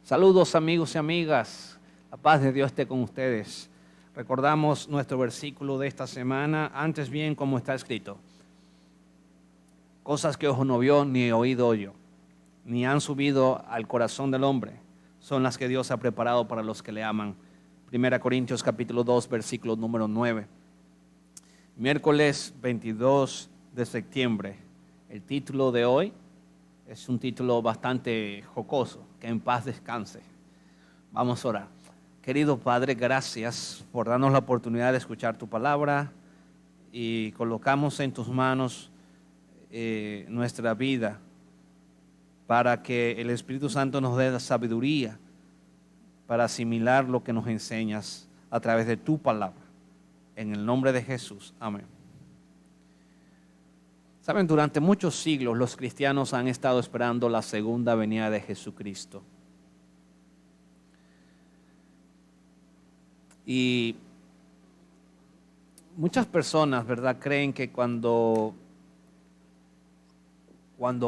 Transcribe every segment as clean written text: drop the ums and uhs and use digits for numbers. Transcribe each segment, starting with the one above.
Saludos amigos y amigas, la paz de Dios esté con ustedes. Recordamos nuestro versículo de esta semana, antes bien como está escrito. Cosas que ojo no vio ni oído oyó, ni han subido al corazón del hombre, son las que Dios ha preparado para los que le aman. 1 Corintios capítulo 2, versículo número 9. Miércoles 22 de septiembre. El título de hoy es un título bastante jocoso, que en paz descanse. Vamos a orar. Querido Padre, gracias por darnos la oportunidad de escuchar tu palabra y colocamos en tus manos nuestra vida para que el Espíritu Santo nos dé la sabiduría para asimilar lo que nos enseñas a través de tu palabra. En el nombre de Jesús. Amén. Saben, durante muchos siglos los cristianos han estado esperando la segunda venida de Jesucristo. Y muchas personas, ¿verdad?, creen que cuando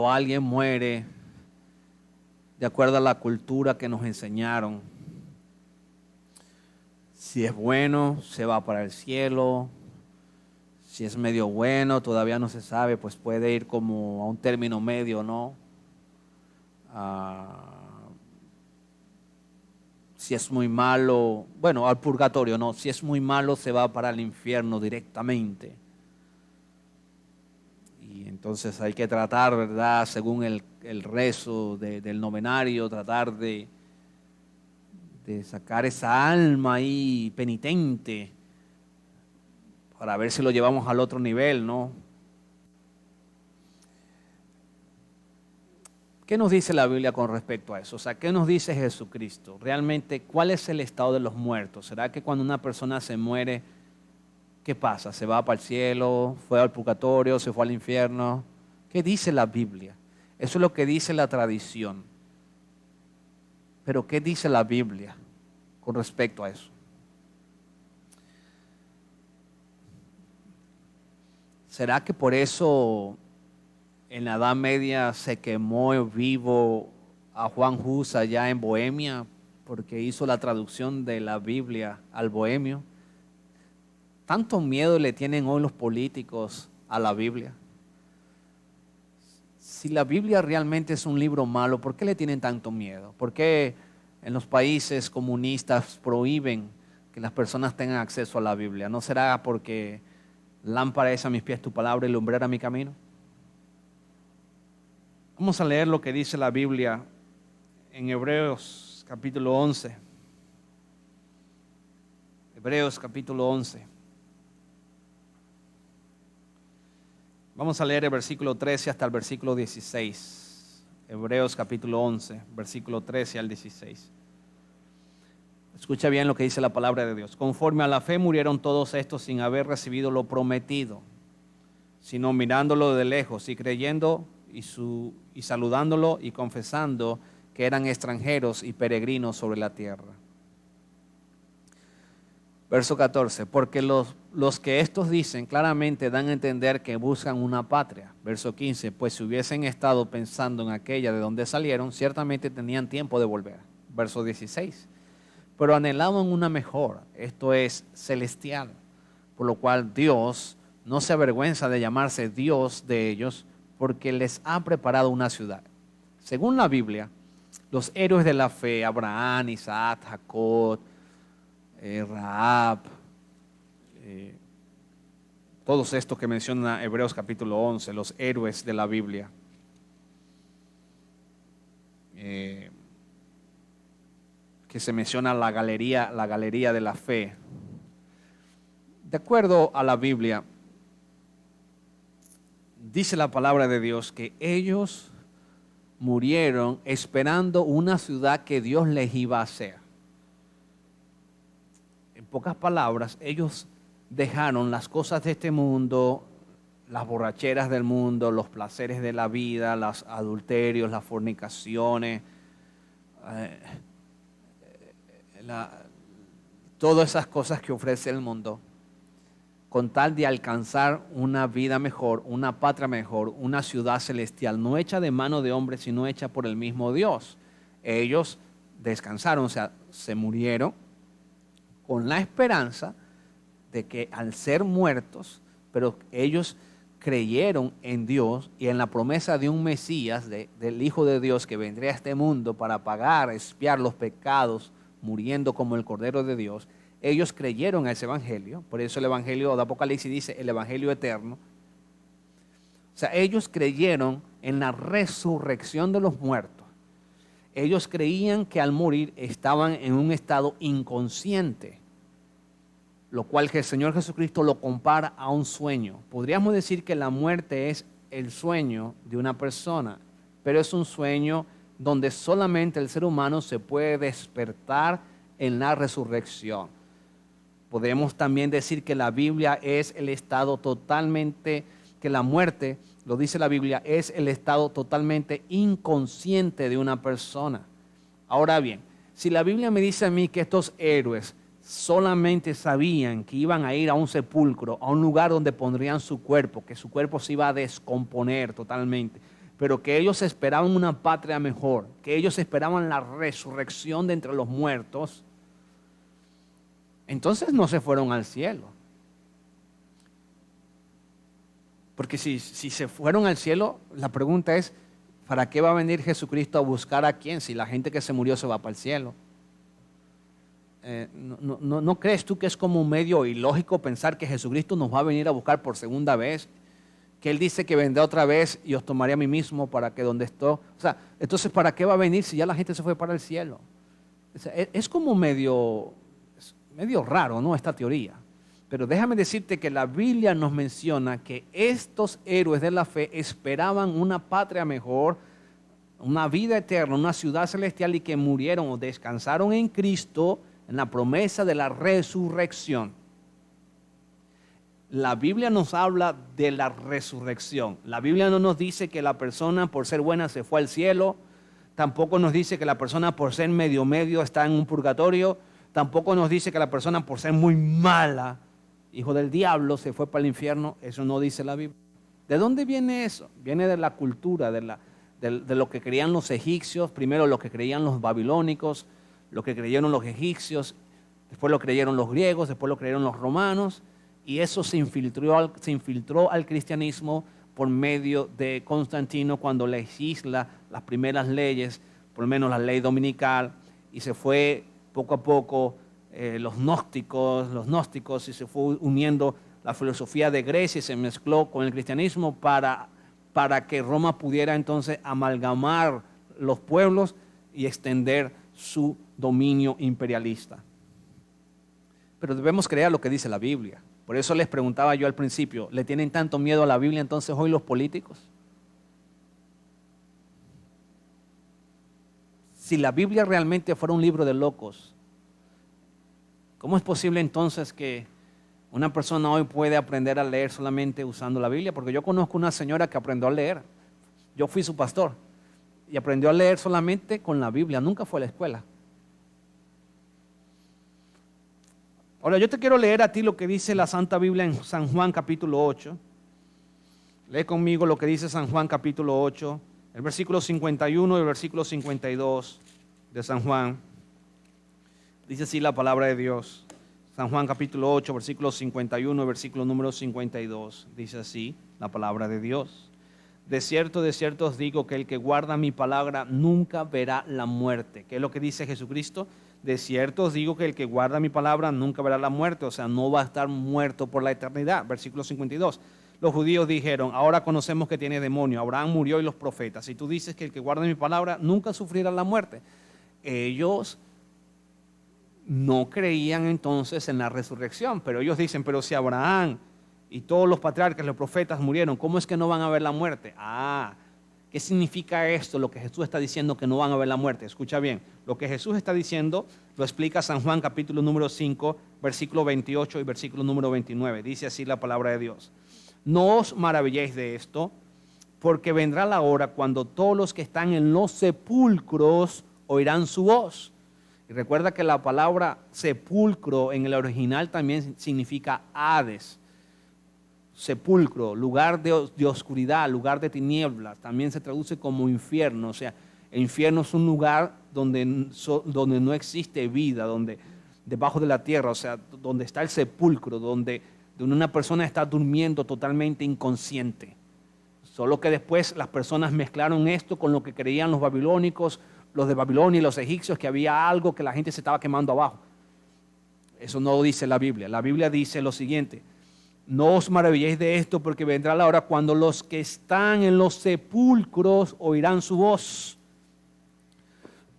alguien muere, de acuerdo a la cultura que nos enseñaron, si es bueno, se va para el cielo. Si es medio bueno, todavía no se sabe, pues puede ir como a un término medio, ¿no? Si es muy malo, bueno, al purgatorio, ¿no? Si es muy malo, se va para el infierno directamente. Y entonces hay que tratar, ¿verdad?, según el rezo del novenario, tratar de sacar esa alma ahí penitente, para ver si lo llevamos al otro nivel, ¿no? ¿Qué nos dice la Biblia con respecto a eso? O sea, ¿qué nos dice Jesucristo? Realmente, ¿cuál es el estado de los muertos? ¿Será que cuando una persona se muere, qué pasa? ¿Se va para el cielo? ¿Fue al purgatorio? ¿Se fue al infierno? ¿Qué dice la Biblia? Eso es lo que dice la tradición. Pero ¿qué dice la Biblia con respecto a eso? ¿Será que por eso en la Edad Media se quemó vivo a Juan Hus allá en Bohemia porque hizo la traducción de la Biblia al bohemio? ¿Tanto miedo le tienen hoy los políticos a la Biblia? Si la Biblia realmente es un libro malo, ¿por qué le tienen tanto miedo? ¿Por qué en los países comunistas prohíben que las personas tengan acceso a la Biblia? ¿No será porque lámpara es a mis pies tu palabra y lumbrera mi camino? Vamos a leer lo que dice la Biblia en Hebreos capítulo 11. Hebreos capítulo 11. Vamos a leer el versículo 13 hasta el versículo 16. Hebreos capítulo 11, versículo 13 al 16. Escucha bien lo que dice la palabra de Dios. Conforme a la fe murieron todos estos sin haber recibido lo prometido, sino mirándolo de lejos y creyendo y saludándolo y confesando que eran extranjeros y peregrinos sobre la tierra. Verso 14. Porque los que estos dicen claramente dan a entender que buscan una patria. Verso 15. Pues si hubiesen estado pensando en aquella de donde salieron, ciertamente tenían tiempo de volver. Verso 16. Pero anhelaban una mejor, esto es celestial, por lo cual Dios no se avergüenza de llamarse Dios de ellos, porque les ha preparado una ciudad. Según la Biblia, los héroes de la fe, Abraham, Isaac, Jacob, Rahab, todos estos que menciona Hebreos capítulo 11, los héroes de la Biblia, que se menciona la galería de la fe. De acuerdo a la Biblia, dice la palabra de Dios que ellos murieron esperando una ciudad que Dios les iba a hacer. En pocas palabras, ellos dejaron las cosas de este mundo, las borracheras del mundo, los placeres de la vida, los adulterios, las fornicaciones, todas esas cosas que ofrece el mundo, con tal de alcanzar una vida mejor, una patria mejor, una ciudad celestial, no hecha de mano de hombre, sino hecha por el mismo Dios. Ellos descansaron, o sea, se murieron con la esperanza de que al ser muertos, pero ellos creyeron en Dios y en la promesa de un Mesías, del Hijo de Dios que vendría a este mundo para pagar, expiar los pecados, muriendo como el Cordero de Dios. Ellos creyeron a ese evangelio, por eso el evangelio de Apocalipsis dice el evangelio eterno. O sea, ellos creyeron en la resurrección de los muertos. Ellos creían que al morir estaban en un estado inconsciente, lo cual que el Señor Jesucristo lo compara a un sueño. Podríamos decir que la muerte es el sueño de una persona, pero es un sueño donde solamente el ser humano se puede despertar en la resurrección. Podemos también decir que la Biblia es el estado totalmente, que la muerte, lo dice la Biblia, es el estado totalmente inconsciente de una persona. Ahora bien, si la Biblia me dice a mí que estos héroes solamente sabían que iban a ir a un sepulcro, a un lugar donde pondrían su cuerpo, que su cuerpo se iba a descomponer totalmente, pero que ellos esperaban una patria mejor, que ellos esperaban la resurrección de entre los muertos, entonces no se fueron al cielo. Porque si se fueron al cielo, la pregunta es, ¿para qué va a venir Jesucristo a buscar a quién si la gente que se murió se va para el cielo? ¿No crees tú que es como medio ilógico pensar que Jesucristo nos va a venir a buscar por segunda vez? Que Él dice que vendrá otra vez y os tomaré a mí mismo para que donde estoy. O sea, entonces ¿para qué va a venir si ya la gente se fue para el cielo? O sea, es como medio raro, ¿no? Esta teoría. Pero déjame decirte que la Biblia nos menciona que estos héroes de la fe esperaban una patria mejor, una vida eterna, una ciudad celestial y que murieron o descansaron en Cristo en la promesa de la resurrección. La Biblia nos habla de la resurrección. La Biblia no nos dice que la persona por ser buena se fue al cielo. Tampoco nos dice que la persona por ser medio está en un purgatorio. Tampoco nos dice que la persona por ser muy mala, hijo del diablo, se fue para el infierno. Eso no dice la Biblia. ¿De dónde viene eso? Viene de la cultura, de lo que creían los egipcios, primero lo que creían los babilónicos, lo que creyeron los egipcios, después lo creyeron los griegos, después lo creyeron los romanos, y eso se infiltró al cristianismo por medio de Constantino cuando legisla las primeras leyes, por lo menos la ley dominical, y se fue poco a poco los gnósticos, y se fue uniendo la filosofía de Grecia y se mezcló con el cristianismo para que Roma pudiera entonces amalgamar los pueblos y extender su dominio imperialista. Pero debemos creer lo que dice la Biblia. Por eso les preguntaba yo al principio, ¿le tienen tanto miedo a la Biblia entonces hoy los políticos? Si la Biblia realmente fuera un libro de locos, ¿cómo es posible entonces que una persona hoy puede aprender a leer solamente usando la Biblia? Porque yo conozco una señora que aprendió a leer. Yo fui su pastor y aprendió a leer solamente con la Biblia, nunca fue a la escuela. Ahora yo te quiero leer a ti lo que dice la Santa Biblia en San Juan capítulo 8. Lee conmigo lo que dice San Juan capítulo 8, el versículo 51 y el versículo 52 de San Juan. Dice así la palabra de Dios. San Juan capítulo 8, versículo 51 y versículo número 52. Dice así la palabra de Dios. De cierto os digo que el que guarda mi palabra nunca verá la muerte. ¿Qué es lo que dice Jesucristo? De cierto os digo que el que guarda mi palabra nunca verá la muerte. O sea, no va a estar muerto por la eternidad. Versículo 52. Los judíos dijeron, ahora conocemos que tiene demonio. Abraham murió y los profetas. Y tú dices que el que guarda mi palabra nunca sufrirá la muerte. Ellos no creían entonces en la resurrección. Pero ellos dicen, pero si Abraham y todos los patriarcas, los profetas murieron, ¿cómo es que no van a ver la muerte? ¿Qué significa esto? Lo que Jesús está diciendo que no van a ver la muerte. Escucha bien, lo que Jesús está diciendo lo explica San Juan capítulo número 5, versículo 28 y versículo número 29. Dice así la palabra de Dios. No os maravilléis de esto, porque vendrá la hora cuando todos los que están en los sepulcros oirán su voz. Y recuerda que la palabra sepulcro en el original también significa Hades. Sepulcro, lugar de oscuridad, lugar de tinieblas, también se traduce como infierno. O sea, El infierno es un lugar donde no existe vida, donde debajo de la tierra, o sea, donde está el sepulcro, donde una persona está durmiendo totalmente inconsciente. Solo que después las personas mezclaron esto con lo que creían los babilónicos, los de Babilonia y los egipcios, que había algo que la gente se estaba quemando abajo. Eso no lo dice la Biblia. La Biblia dice lo siguiente: no os maravilléis de esto, porque vendrá la hora cuando los que están en los sepulcros oirán su voz.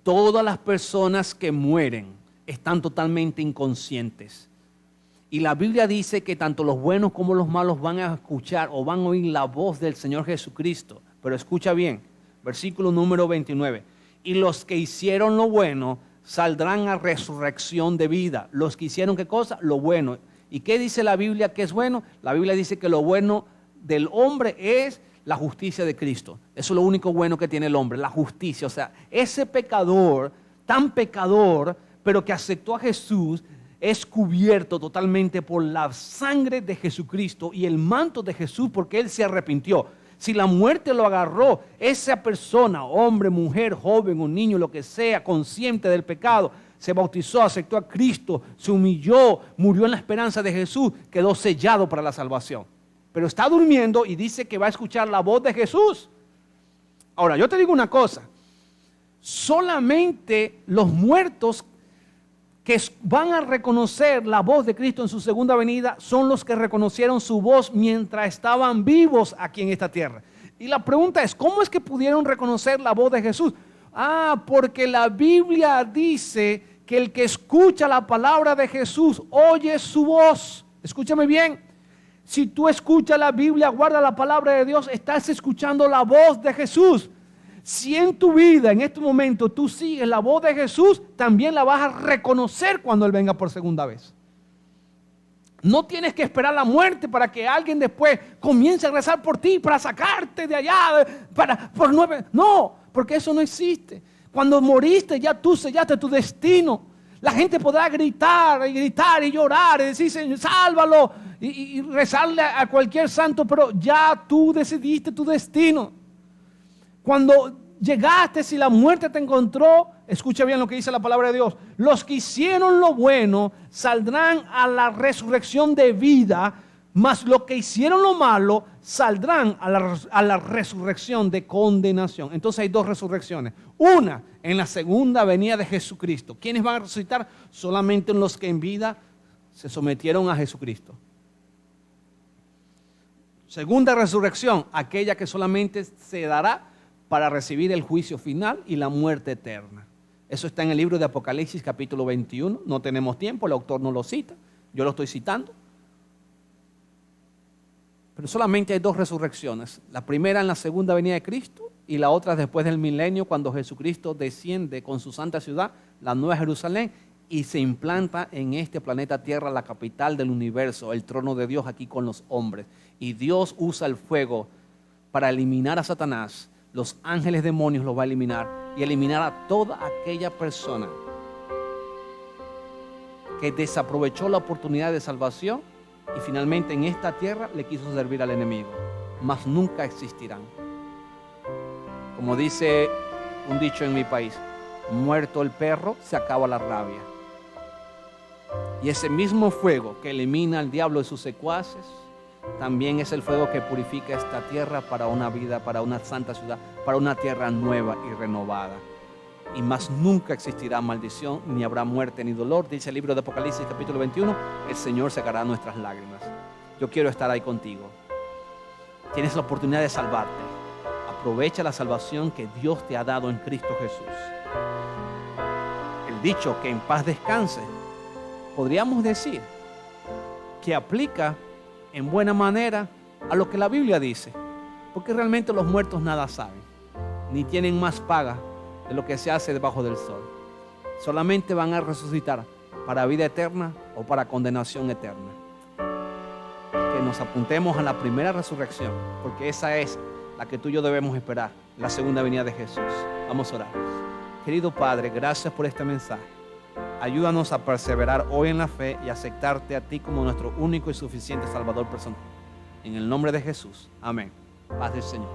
Todas las personas que mueren están totalmente inconscientes. Y la Biblia dice que tanto los buenos como los malos van a escuchar o van a oír la voz del Señor Jesucristo. Pero escucha bien, versículo número 29. Y los que hicieron lo bueno saldrán a resurrección de vida. Los que hicieron, ¿qué cosa? Lo bueno. ¿Y qué dice la Biblia que es bueno? La Biblia dice que lo bueno del hombre es la justicia de Cristo. Eso es lo único bueno que tiene el hombre, la justicia. O sea, ese pecador, tan pecador, pero que aceptó a Jesús, es cubierto totalmente por la sangre de Jesucristo y el manto de Jesús, porque él se arrepintió. Si la muerte lo agarró, esa persona, hombre, mujer, joven o niño, lo que sea, consciente del pecado, se bautizó, aceptó a Cristo, se humilló, murió en la esperanza de Jesús, quedó sellado para la salvación. Pero está durmiendo y dice que va a escuchar la voz de Jesús. Ahora, yo te digo una cosa: solamente los muertos que van a reconocer la voz de Cristo en su segunda venida son los que reconocieron su voz mientras estaban vivos aquí en esta tierra. Y la pregunta es, ¿cómo es que pudieron reconocer la voz de Jesús? Porque la Biblia dice que el que escucha la palabra de Jesús oye su voz. Escúchame bien. Si tú escuchas la Biblia, guarda la palabra de Dios, estás escuchando la voz de Jesús. Si en tu vida, en este momento, tú sigues la voz de Jesús, también la vas a reconocer cuando Él venga por segunda vez. No tienes que esperar la muerte para que alguien después comience a rezar por ti, para sacarte de allá, No, porque eso no existe. Cuando moriste, ya tú sellaste tu destino. La gente podrá gritar y gritar y llorar y decir, Señor, sálvalo, y rezarle a cualquier santo, pero ya tú decidiste tu destino. Cuando llegaste, si la muerte te encontró, escucha bien lo que dice la palabra de Dios: los que hicieron lo bueno saldrán a la resurrección de vida, mas los que hicieron lo malo saldrán a la resurrección de condenación. Entonces hay dos resurrecciones. Una, en la segunda venida de Jesucristo. ¿Quiénes van a resucitar? Solamente los que en vida se sometieron a Jesucristo. Segunda resurrección, aquella que solamente se dará para recibir el juicio final y la muerte eterna. Eso está en el libro de Apocalipsis capítulo 21. No tenemos tiempo, el autor no lo cita, yo lo estoy citando. Pero solamente hay dos resurrecciones. La primera en la segunda venida de Cristo y la otra después del milenio, cuando Jesucristo desciende con su santa ciudad, la Nueva Jerusalén, y se implanta en este planeta Tierra, la capital del universo, el trono de Dios aquí con los hombres. Y Dios usa el fuego para eliminar a Satanás. Los ángeles demonios los va a eliminar y eliminar a toda aquella persona que desaprovechó la oportunidad de salvación y finalmente en esta tierra le quiso servir al enemigo. Mas nunca existirán. Como dice un dicho en mi país: muerto el perro, se acaba la rabia. Y ese mismo fuego que elimina al diablo de sus secuaces también es el fuego que purifica esta tierra para una vida, para una santa ciudad, para una tierra nueva y renovada. Y más nunca existirá maldición, ni habrá muerte ni dolor. Dice el libro de Apocalipsis capítulo 21, el Señor secará nuestras lágrimas. Yo quiero estar ahí contigo. Tienes la oportunidad de salvarte. Aprovecha la salvación que Dios te ha dado en Cristo Jesús. El dicho que en paz descanse, podríamos decir que aplica en buena manera a lo que la Biblia dice, porque realmente los muertos nada saben, ni tienen más paga de lo que se hace debajo del sol. Solamente van a resucitar para vida eterna o para condenación eterna. Que nos apuntemos a la primera resurrección, porque esa es la que tú y yo debemos esperar, la segunda venida de Jesús. Vamos a orar. Querido Padre, gracias por este mensaje. Ayúdanos a perseverar hoy en la fe y aceptarte a ti como nuestro único y suficiente Salvador personal. En el nombre de Jesús. Amén. Paz del Señor.